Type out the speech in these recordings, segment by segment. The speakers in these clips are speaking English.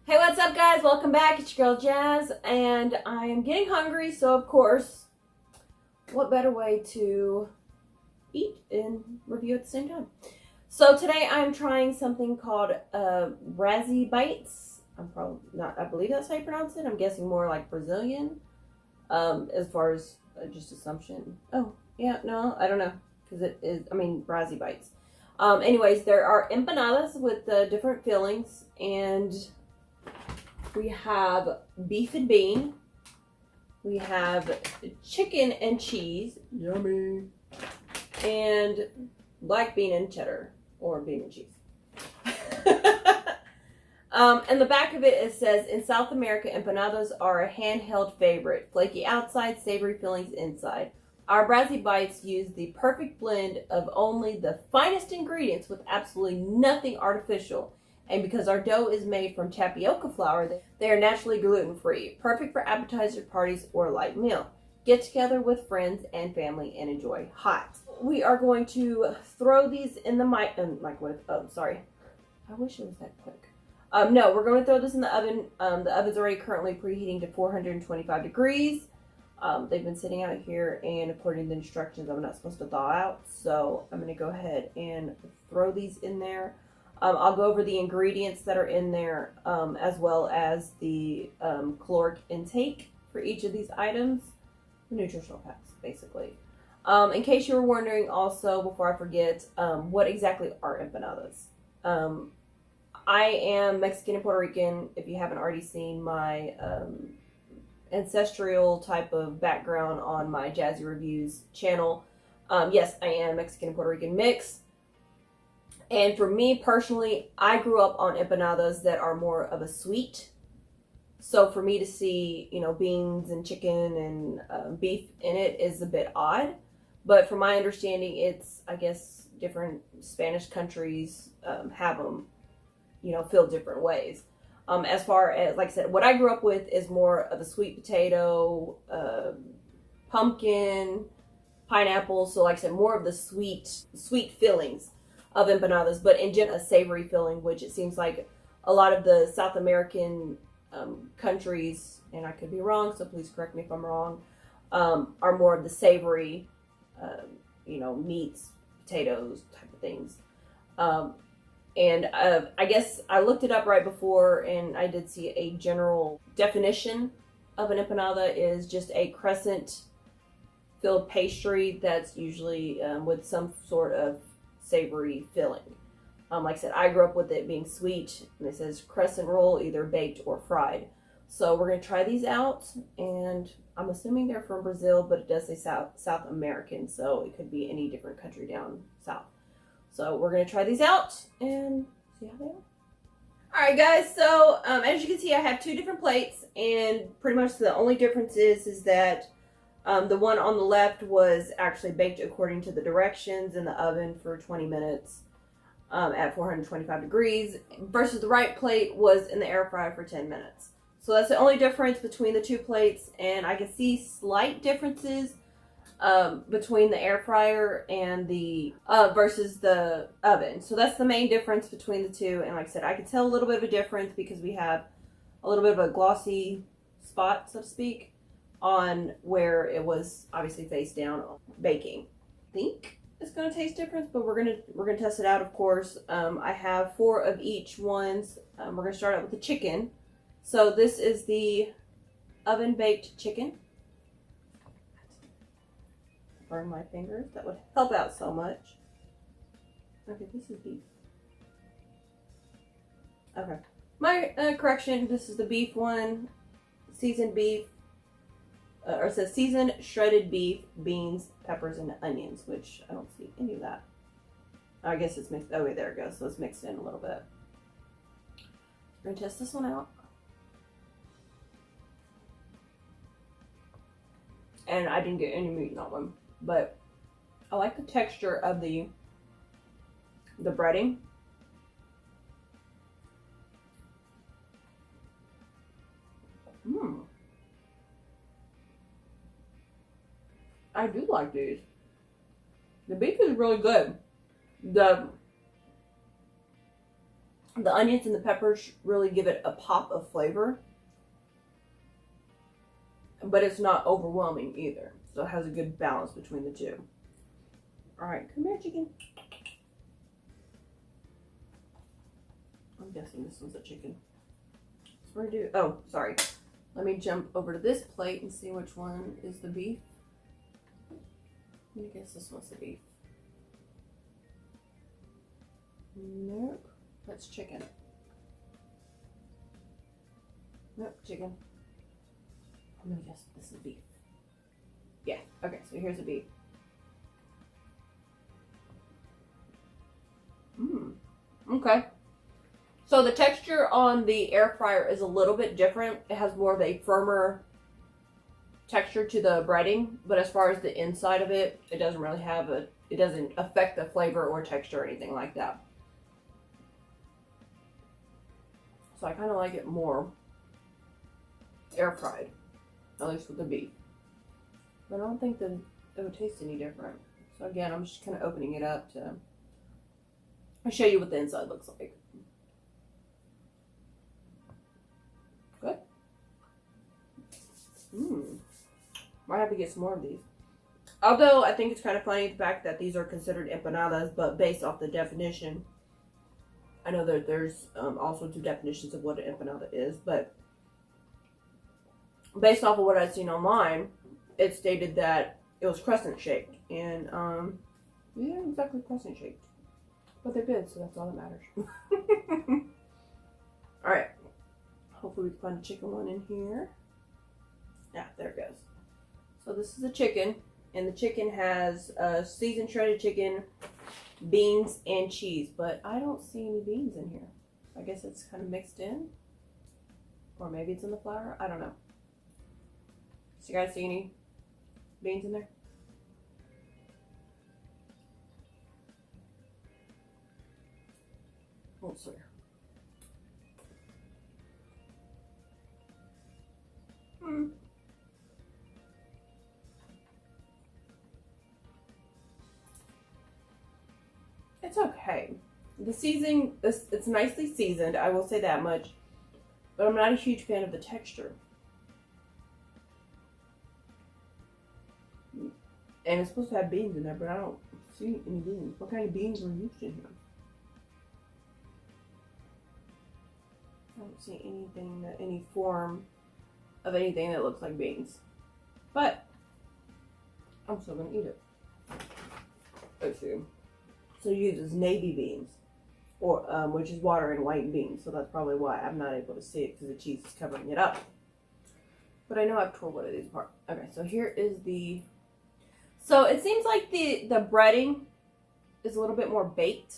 Hey, what's up, guys? Welcome back. It's your girl Jazz, and I am getting hungry, so of course, what better way to eat and review at the same time? So today I'm trying something called Brazi bites. I'm probably not, I believe that's how you pronounce it. I'm guessing more like Brazilian, as far as just assumption. Oh, yeah, no, I don't know, because it is, Brazi bites. Anyways, there are empanadas with different fillings, and we have beef and bean. We have chicken and cheese. Yummy. And black bean and cheddar. Or bean and cheese. And the back of it says, in South America, empanadas are a handheld favorite. Flaky outside, savory fillings inside. Our Brazi bites use the perfect blend of only the finest ingredients with absolutely nothing artificial. And because our dough is made from tapioca flour, they are naturally gluten-free, perfect for appetizer parties or light meal. Get together with friends and family and enjoy hot. We are going to throw these in the microwave. Oh, sorry. I wish it was that quick. No, we're going to throw this in the oven. The oven's already currently preheating to 425 degrees. They've been sitting out here, and according to the instructions, I'm not supposed to thaw out. So I'm going to go ahead and throw these in there. I'll go over the ingredients that are in there, as well as the caloric intake for each of these items. The nutritional facts, basically. In case you were wondering also, before I forget, what exactly are empanadas? I am Mexican and Puerto Rican. If you haven't already seen my ancestral type of background on my Jazzy Reviewz channel, yes, I am Mexican and Puerto Rican mix. And for me personally, I grew up on empanadas that are more of a sweet. So for me to see, beans and chicken and beef in it is a bit odd. But from my understanding, it's, I guess, different Spanish countries have them, filled different ways. As far as, like I said, what I grew up with is more of the sweet potato, pumpkin, pineapple. So like I said, more of the sweet fillings of empanadas, but in general a savory filling, which it seems like a lot of the South American countries, and I could be wrong, so please correct me if I'm wrong, are more of the savory, meats, potatoes type of things. And I guess I looked it up right before, and I did see a general definition of an empanada is just a crescent filled pastry that's usually with some sort of savory filling. Like I said, I grew up with it being sweet, and it says crescent roll, either baked or fried. So we're going to try these out, and I'm assuming they're from Brazil, but it does say South American, so it could be any different country down south. So we're going to try these out and see how they are. Alright guys, so as you can see, I have two different plates, and pretty much the only difference is that the one on the left was actually baked according to the directions in the oven for 20 minutes at 425 degrees versus the right plate was in the air fryer for 10 minutes. So that's the only difference between the two plates, and I can see slight differences between the air fryer and the versus the oven. So that's the main difference between the two, and like I said, I could tell a little bit of a difference because we have a little bit of a glossy spot, so to speak, on where it was obviously face down baking. I think it's gonna taste different, but we're gonna test it out, of course. I have 4 of each ones. We're gonna start out with the chicken. So this is the oven baked chicken. Burn my fingers. That would help out so much. Okay, this is beef. Okay, my correction. This is the beef one. Seasoned beef. Or it says seasoned shredded beef, beans, peppers, and onions, which I don't see any of that. I guess it's mixed. Oh, wait, there it goes. So it's mixed in a little bit. We're going to test this one out. And I didn't get any meat in that one. But I like the texture of the breading. I do like these. The beef is really good. The onions and the peppers really give it a pop of flavor, but it's not overwhelming either. So it has a good balance between the two. All right, come here, chicken. I'm guessing this one's a chicken. So where do? Oh, sorry. Let me jump over to this plate and see which one is the beef. Let me guess this one's the beef. Nope, that's chicken. Nope, chicken. I'm gonna guess this is beef. Yeah, okay, so here's the beef. Okay. So the texture on the air fryer is a little bit different. It has more of a firmer texture to the breading, but as far as the inside of it, it doesn't really have it doesn't affect the flavor or texture or anything like that. So I kind of like it more air fried, at least with the beef. But I don't think that it would taste any different. So again, I'm just kind of opening it up to show you what the inside looks like. Good. Might have to get some more of these. Although I think it's kind of funny the fact that these are considered empanadas, but based off the definition, I know that there's also two definitions of what an empanada is, but based off of what I've seen online, it stated that it was crescent shaped, and yeah, exactly crescent shaped. But they're good, so that's all that matters. All right. Hopefully we can find a chicken one in here. Yeah, there it goes. So this is the chicken, and the chicken has seasoned shredded chicken, beans, and cheese. But I don't see any beans in here. I guess it's kind of mixed in. Or maybe it's in the flour. I don't know. So you guys see any beans in there? Oh, sorry. It's okay. The seasoning, it's nicely seasoned, I will say that much. But I'm not a huge fan of the texture. And it's supposed to have beans in there, but I don't see any beans. What kind of beans were used in here? I don't see anything, any form of anything that looks like beans. But I'm still gonna eat it. Let's see. So it uses navy beans, or which is water and white beans. So that's probably why I'm not able to see it, because the cheese is covering it up. But I know I've tore one of these apart. Okay, so here is the. So it seems like the breading is a little bit more baked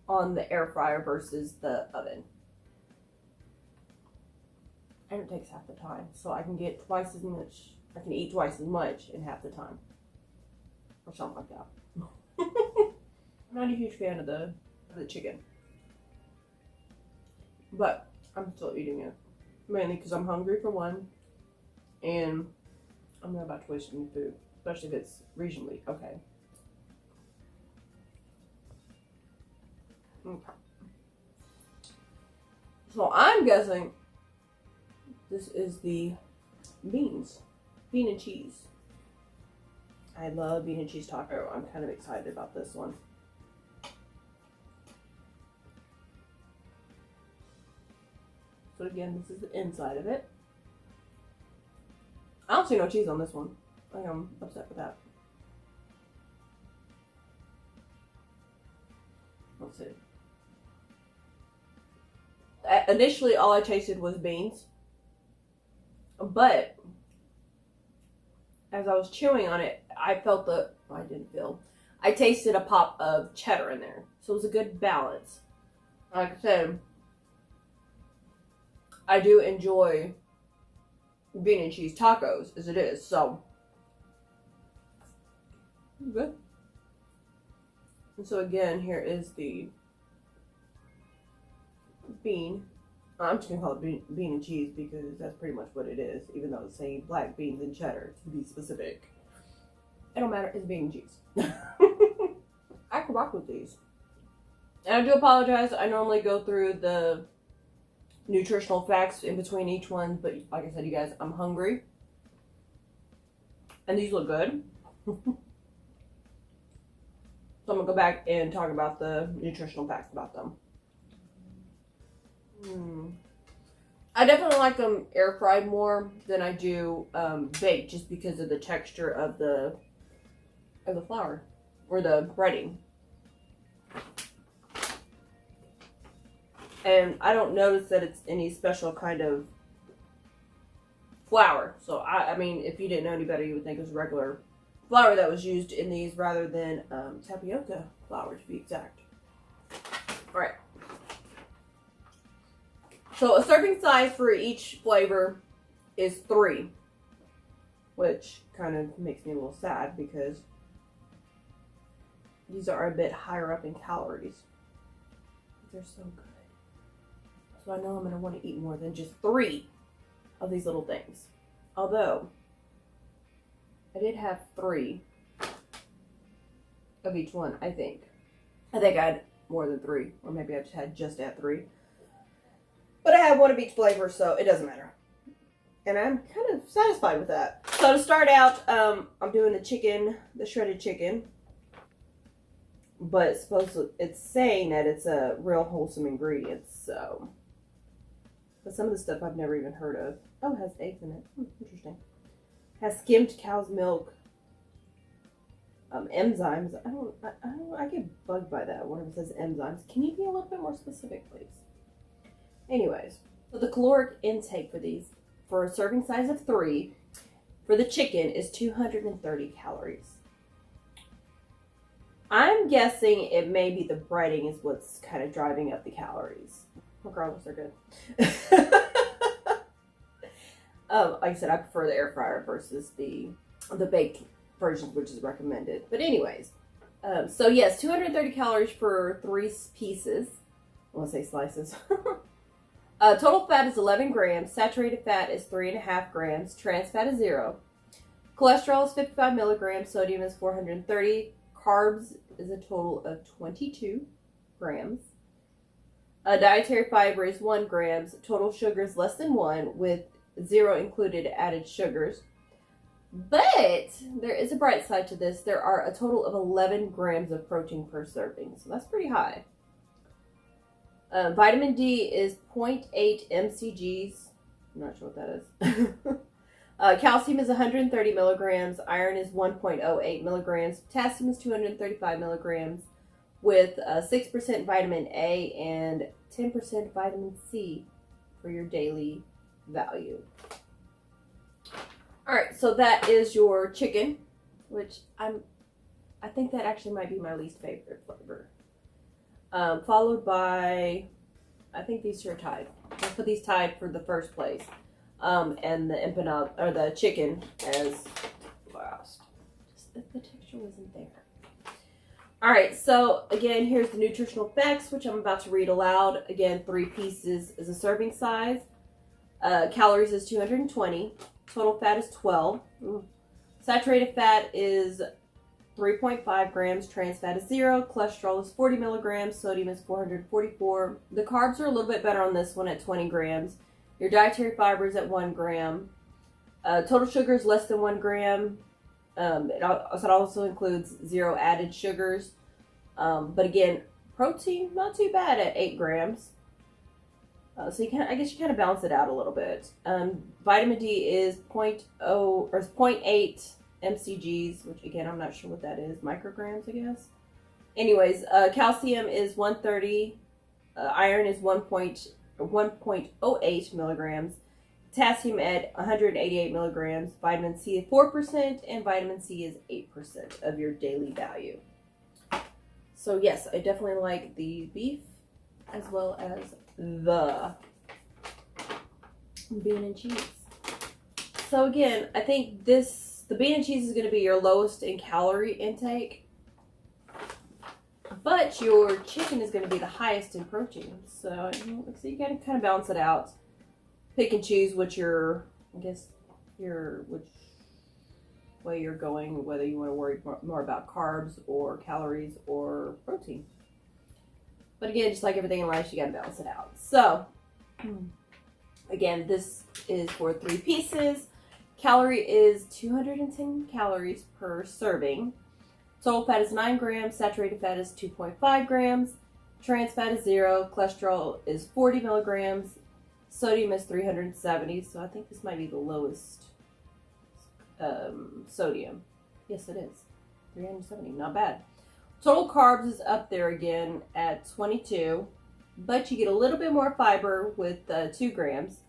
on the air fryer versus the oven. And it takes half the time. So I can get twice as much, I can eat twice as much in half the time. Or something like that. I'm not a huge fan of the chicken. But I'm still eating it. Mainly because I'm hungry for one. And I'm not about to waste any food. Especially if it's reasonably okay. Okay. So I'm guessing this is the beans. Bean and cheese. I love bean and cheese taco. I'm kind of excited about this one. So again, this is the inside of it. I don't see no cheese on this one. I am upset with that. Let's see. Initially, all I tasted was beans. But as I was chewing on it, I felt I tasted a pop of cheddar in there. So it was a good balance. Like I said, I do enjoy bean and cheese tacos as it is, so good. And so again, here is the bean. I'm just gonna call it bean and cheese because that's pretty much what it is, even though it's saying black beans and cheddar to be specific. It don't matter, it's bean and cheese. I could rock with these. And I do apologize. I normally go through the nutritional facts in between each one, but like I said, you guys, I'm hungry. And these look good. So I'm going to go back and talk about the nutritional facts about them. I definitely like them air fried more than I do baked, just because of the texture of the flour or the breading. And I don't notice that it's any special kind of flour. So I mean, if you didn't know any better, you would think it was regular flour that was used in these rather than tapioca flour, to be exact. All right. So a serving size for each flavor is 3, which kind of makes me a little sad because these are a bit higher up in calories. They're so good. So I know I'm going to want to eat more than just 3 of these little things. Although, I did have 3 of each one, I think. I think I had more than 3, or maybe I just had 3. But I had 1 of each flavor, so it doesn't matter. And I'm kind of satisfied with that. So to start out, I'm doing the shredded chicken. But it's saying that it's a real wholesome ingredient, so. But some of the stuff I've never even heard of. Oh, it has eggs in it. Interesting. Has skimmed cow's milk. Enzymes. I get bugged by that whenever it says enzymes. Can you be a little bit more specific, please? Anyways, so the caloric intake for these, for a serving size of 3, for the chicken is 230 calories. I'm guessing it may be the breading is what's kind of driving up the calories. Regardless, they're good. Like I said, I prefer the air fryer versus the baked version, which is recommended. But anyways, so yes, 230 calories for 3 pieces. I want to say slices. Total fat is 11 grams. Saturated fat is 3.5 grams. Trans fat is 0. Cholesterol is 55 milligrams. Sodium is 430. Carbs is a total of 22 grams. Dietary fiber is 1 grams. Total sugar is less than 1, with 0 included added sugars. But there is a bright side to this. There are a total of 11 grams of protein per serving, so that's pretty high. Vitamin D is 0.8 mcgs. I'm not sure what that is. Calcium is 130 milligrams. Iron is 1.08 milligrams. Potassium is 235 milligrams, with 6% vitamin A and 10% vitamin C for your daily value. All right, so that is your chicken, which I think that actually might be my least favorite flavor. Followed by, I think these two are tied. I'll put these tied for the first place. And the empanada, or the chicken, as last. Just the texture wasn't there. Alright, so again, here's the nutritional facts, which I'm about to read aloud. Again, 3 pieces is a serving size. Calories is 220. Total fat is 12. Saturated fat is 3.5 grams. Trans fat is 0. Cholesterol is 40 milligrams. Sodium is 444. The carbs are a little bit better on this one at 20 grams. Your dietary fiber is at 1 gram. Total sugar is less than 1 gram. It also includes 0 added sugars. But again, protein, not too bad at 8 grams. So I guess you kind of balance it out a little bit. Vitamin D is 0.8 mcgs, which again, I'm not sure what that is. Micrograms, I guess. Anyways, calcium is 130. Iron is 1.08 milligrams. Potassium at 188 milligrams. Vitamin C is 4%, and vitamin C is 8% of your daily value. So yes, I definitely like the beef as well as the bean and cheese. So again, I think the bean and cheese is going to be your lowest in calorie intake, but your chicken is going to be the highest in protein. So you got to kind of balance it out. Pick and choose which way you're going, whether you want to worry more about carbs or calories or protein. But again, just like everything in life, you gotta balance it out. So, again, this is for 3 pieces. Calorie is 210 calories per serving. Total fat is 9 grams. Saturated fat is 2.5 grams. Trans fat is 0. Cholesterol is 40 milligrams. Sodium is 370. So I think this might be the lowest sodium. Yes, it is. 370. Not bad. Total carbs is up there again at 22. But you get a little bit more fiber with 2 grams.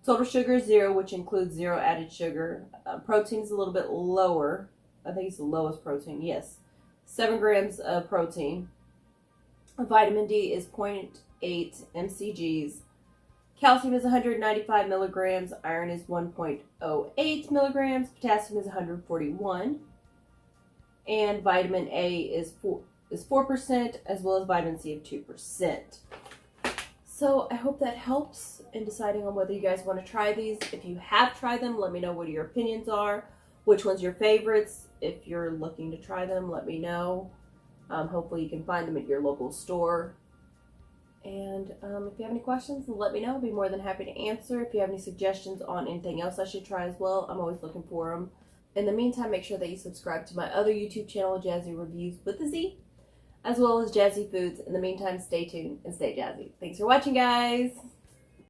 Total sugar is 0, which includes 0 added sugar. Protein is a little bit lower. I think it's the lowest protein. Yes. 7 grams of protein. Vitamin D is 0.8 mcgs. Calcium is 195 milligrams. Iron is 1.08 milligrams. Potassium is 141. And vitamin A is 4%, as well as vitamin C of 2%. So I hope that helps in deciding on whether you guys want to try these. If you have tried them, let me know what your opinions are. Which one's your favorites? If you're looking to try them, let me know. Hopefully you can find them at your local store. And if you have any questions, let me know. I'll be more than happy to answer. If you have any suggestions on anything else I should try as well, I'm always looking for them. In the meantime, make sure that you subscribe to my other YouTube channel, Jazzy Reviewz with a Z, as well as Jazzy Foods. In the meantime, stay tuned and stay jazzy. Thanks for watching, guys.